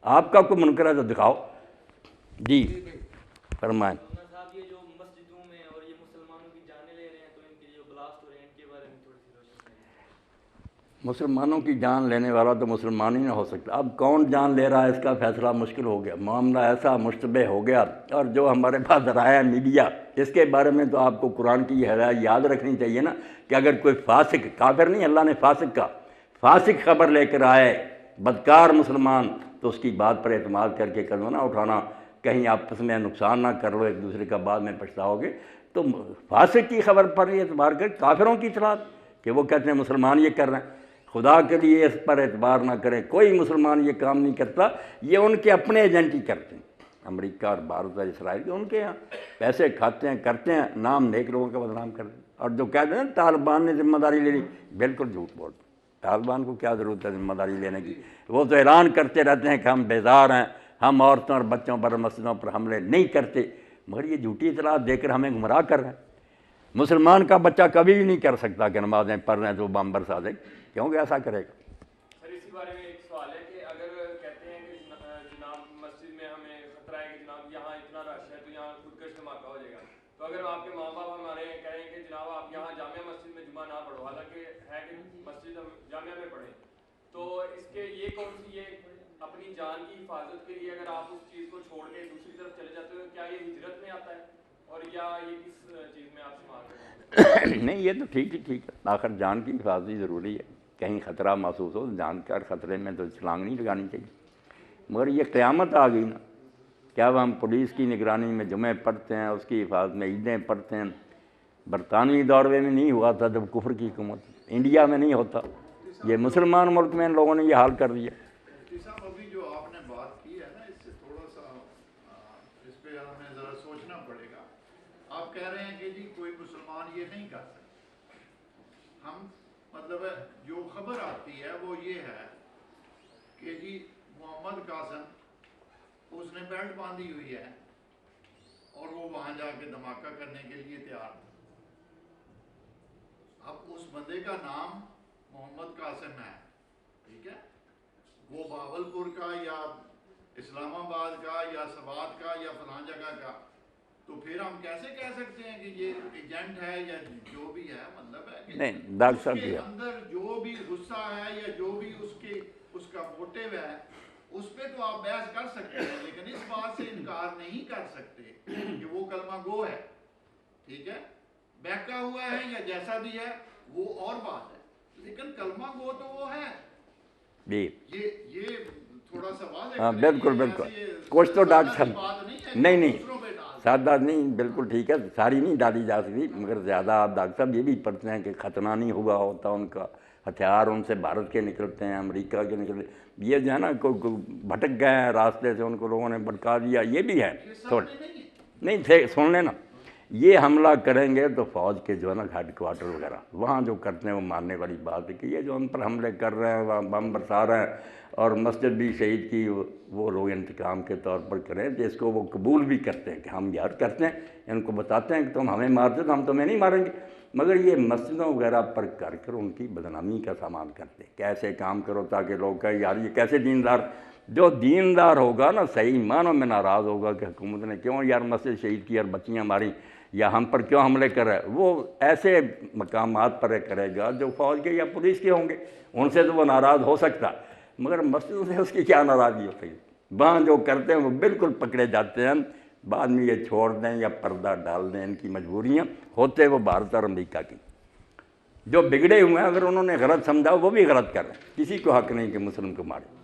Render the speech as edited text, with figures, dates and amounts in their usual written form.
آپ کا کوئی منکر ہے تو دکھاؤ جی فرمائیں۔ صاحب یہ جو مسجدوں میں اور یہ مسلمانوں کی جانیں لے رہے ہیں تو ان کے جو بلاسٹ ہو رہے ہیں ان کے بارے میں تھوڑی سی روشنی کریں۔ مسلمانوں کی جان لینے والا تو مسلمان ہی نہ ہو سکتا، اب کون جان لے رہا ہے اس کا فیصلہ مشکل ہو گیا، معاملہ ایسا مشتبہ ہو گیا۔ اور جو ہمارے پاس ذرائع میڈیا، اس کے بارے میں تو آپ کو قرآن کی یہ ہدایت یاد رکھنی چاہیے نا کہ اگر کوئی فاسق، کافر نہیں، اللہ نے فاسق کا، فاسق خبر لے کر آئے بدکار مسلمان، تو اس کی بات پر اعتماد کر کے قدم نہ اٹھانا، کہیں آپس میں نقصان نہ کر لو ایک دوسرے کا، بعد میں پچھتاؤ گے۔ تو فاسق کی خبر پر اعتبار کر، کافروں کی اطلاع کہ وہ کہتے ہیں مسلمان یہ کر رہے ہیں، خدا کے لیے اس پر اعتبار نہ کریں، کوئی مسلمان یہ کام نہیں کرتا، یہ ان کے اپنے ایجنٹ ہی کرتے ہیں، امریکہ اور بھارت اور اسرائیل کے، ان کے یہاں پیسے کھاتے ہیں، کرتے ہیں، نام نیک لوگوں کا بدنام کرتے ہیں۔ اور جو کہتے ہیں طالبان نے ذمہ داری لے لی، بالکل جھوٹ بولتے ہیں، طالبان کو کیا ضرورت ہے ذمہ داری لینے کی؟ وہ تو اعلان کرتے رہتے ہیں کہ ہم بیزار ہیں، ہم عورتوں اور بچوں پر، مسجدوں پر حملے نہیں کرتے، مگر یہ جھوٹی اطلاعات دے کر ہمیں گمراہ کر رہے ہیں۔ مسلمان کا بچہ کبھی بھی نہیں کر سکتا کہ نمازیں پڑھ رہے ہیں تو بم برسا دے، کیونکہ ایسا کرے گا۔ سر اسی بارے میں ایک سوال ہے کہ اگر کہتے ہیں کہ جناب مسجد میں ہمیں خطرہ ہے کہ جناب یہاں اتنا رش ہے تو یہاں خودکش دھماکہ ہو جائے گا، تو اگر آپ کے ماں باپ ہمارے کہیں کہ جناب آپ یہاں جامعہ مسجد میں جمعہ نہ پڑھو، حالانکہ ہے کہ مسجد ہم جامعہ میں پڑھیں، تو اس کے یہ کون سی، یہ اپنی جان کی حفاظت کے لیے اگر آپ اس چیز کو چھوڑ کے دوسری طرف چلے جاتے ہو، کیا یہ ہجرت میں آتا ہے اور یا یہ کس چیز میں آپ شمار کرتے ہیں؟ نہیں، یہ تو ٹھیک ہے، آخر جان کی حفاظت ضروری ہے، کہیں خطرہ محسوس ہو جان کا خطرے میں تو چھلانگ نہیں لگانی چاہیے، مگر یہ قیامت آ گئی نا، کیا ہم پولیس کی نگرانی میں جمعے پڑھتے ہیں، اس کی حفاظت میں عیدیں پڑھتے ہیں؟ برطانوی دور میں نہیں ہوا تھا جب کفر کی حکومت، انڈیا میں نہیں ہوتا، یہ مسلمان ملک میں ان لوگوں نے یہ حال کر دیا۔ صاحب ابھی جو آپ نے بات کی ہے نا، اس سے تھوڑا سا اس پہ ہمیں ذرا سوچنا پڑے گا۔ آپ کہہ رہے ہیں کہ جی کوئی مسلمان یہ نہیں کر سکتا، ہم مطلب جو خبر آتی ہے وہ یہ ہے کہ جی محمد قاسم اس نے بیلٹ باندھی ہوئی ہے اور وہ وہاں جا کے دھماکہ کرنے کے لیے تیار تھا۔ اب اس بندے کا نام محمد قاسم ہے، ٹھیک ہے، وہ بہاولپور کا یا اسلام آباد کا یا سوات کا یا فلاں جگہ کا، تو پھر ہم کیسے کہہ سکتے ہیں کہ یہ ایجنٹ ہے یا جو بھی ہے؟ مطلب ہے کہ نہیں ڈاکٹر اس صاحب کے جی، اندر جو بھی غصہ ہے یا جو بھی اس کا موٹیو ہے، اس پہ تو آپ بحث کر سکتے ہیں، لیکن اس بات سے انکار نہیں کر سکتے کہ وہ کلمہ گو ہے، ٹھیک ہے، بہکا ہوا ہے یا جیسا بھی ہے وہ اور بات ہے، لیکن کلمہ گو تو وہ ہے جی یہ تھوڑا سا واضح ہاں، کریں، بالکل یہ بالکل، ایسی کچھ تو ڈاکٹر سادہ سی صاحب، بات نہیں ہے کہ نہیں ہم نہیں دوسروں پہ ڈال دیں۔ سادہ نہیں، بالکل ٹھیک ہے، ساری نہیں ڈالی جا سکتی، مگر زیادہ آپ ڈاکٹر صاحب یہ بھی پڑھتے ہیں کہ ختنہ نہیں ہوا ہوتا ان کا، ہتھیار ان سے بھارت کے نکلتے ہیں، امریکہ کے نکلتے ہیں، یہ جو ہے نا کوئی بھٹک گئے ہیں راستے سے، ان کو لوگوں نے بھٹکا دیا، یہ بھی ہے تھوڑے، نہیں تھے، سن لینا، یہ حملہ کریں گے تو فوج کے جو ہے نا ہیڈ کوارٹر وغیرہ وہاں جو کرتے ہیں وہ ماننے والی بات ہے کہ یہ جو ان پر حملے کر رہے ہیں، وہاں بم برسا رہے ہیں اور مسجد بھی شہید کی، وہ لوگ انتقام کے طور پر کریں، جس کو وہ قبول بھی کرتے ہیں کہ ہم یار کرتے ہیں، ان کو بتاتے ہیں کہ تم ہمیں مارتے تو ہم تمہیں نہیں ماریں گے، مگر یہ مسجدوں وغیرہ پر کر کر ان کی بدنامی کا سامان کرتے ہیں، کیسے کام کرو تاکہ لوگ کہیں یار یہ کیسے دیندار، جو دیندار ہوگا نا صحیح معنوں میں ناراض ہوگا کہ حکومت نے کیوں یار مسجد شہید کی اور بچیاں ماری یا ہم پر کیوں حملے کر رہا ہے، وہ ایسے مقامات پر کرے گا جو فوج کے یا پولیس کے ہوں گے، ان سے تو وہ ناراض ہو سکتا، مگر مسجد سے اس کی کیا ناراضگی ہو سکتی، وہاں جو کرتے ہیں وہ بالکل پکڑے جاتے ہیں، بعد میں یہ چھوڑ دیں یا پردہ ڈال دیں، ان کی مجبوریاں ہوتے وہ بھارت اور امریکہ کی، جو بگڑے ہوئے ہیں اگر انہوں نے غلط سمجھا وہ بھی غلط کر رہے ہیں، کسی کو حق نہیں کہ مسلم کو مارے۔